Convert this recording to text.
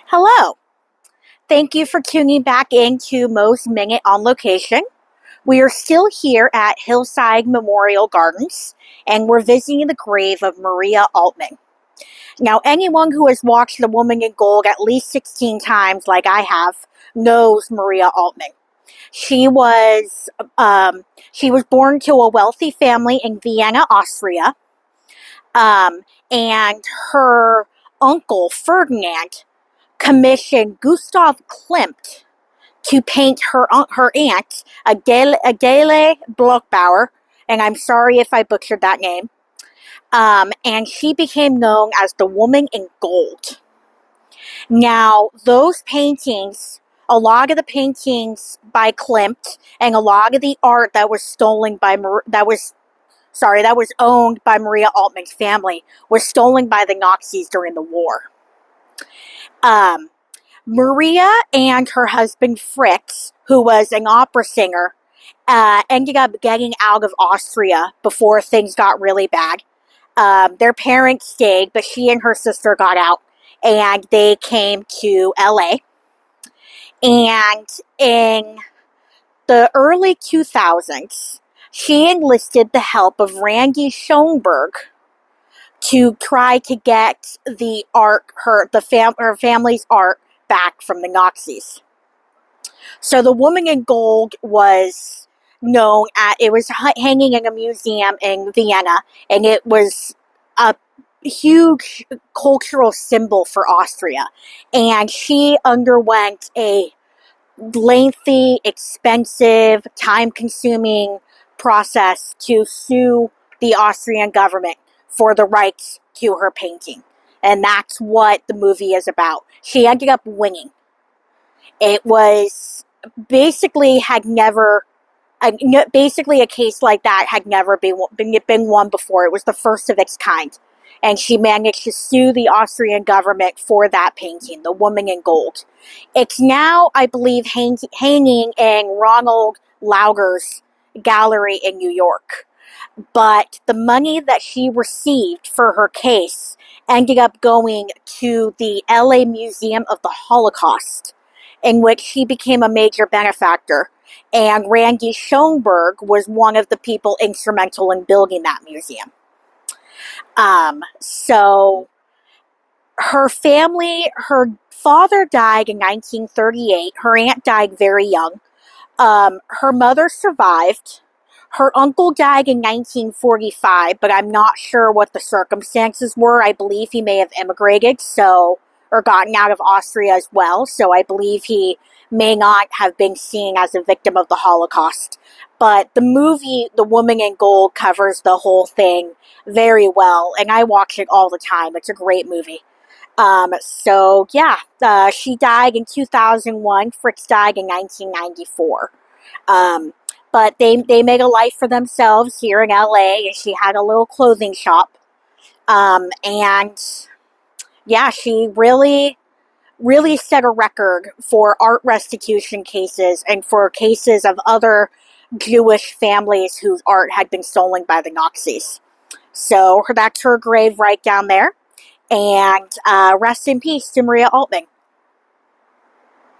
Hello. Thank you for tuning back into Mo's Minute on location. We are still here at Hillside Memorial Gardens, and we're visiting the grave of Maria Altmann. Now, anyone who has watched The Woman in Gold at least 16 times, like I have, knows Maria Altmann. She was she was born to a wealthy family in Vienna, Austria, and her uncle Ferdinand commissioned Gustav Klimt to paint her aunt, Adele Blochbauer, and I'm sorry if I butchered that name. And she became known as the Woman in Gold. Now, those paintings, a lot of the paintings by Klimt, and a lot of the art that was owned by Maria Altmann's family, was stolen by the Nazis during the war. Maria and her husband Fritz, who was an opera singer, ended up getting out of Austria before things got really bad. Their parents stayed, but she and her sister got out, and they came to LA. And in the early 2000s, she enlisted the help of Randy Schoenberg to try to get the art, her family's art, back from the Nazis. So the Woman in Gold was it was hanging in a museum in Vienna, and it was a huge cultural symbol for Austria. And she underwent a lengthy, expensive, time-consuming process to sue the Austrian government for the rights to her painting. And that's what the movie is about. She ended up winning. It was basically a case like that had never been won before. It was the first of its kind. And she managed to sue the Austrian government for that painting, The Woman in Gold. It's now, I believe, hanging in Ronald Lauger's gallery in New York. But the money that she received for her case ended up going to the LA Museum of the Holocaust, in which she became a major benefactor. And Randy Schoenberg was one of the people instrumental in building that museum. So her family, her father died in 1938. Her aunt died very young. Her mother survived. Her uncle died in 1945, but I'm not sure what the circumstances were. I believe he may have immigrated, or gotten out of Austria as well, so I believe he may not have been seen as a victim of the Holocaust. But the movie, The Woman in Gold, covers the whole thing very well, and I watch it all the time. It's a great movie. She died in 2001. Fritz died in 1994. But they made a life for themselves here in LA, and she had a little clothing shop. She really set a record for art restitution cases and for cases of other Jewish families whose art had been stolen by the Nazis. So that's her grave right down there. And rest in peace to Maria Altmann.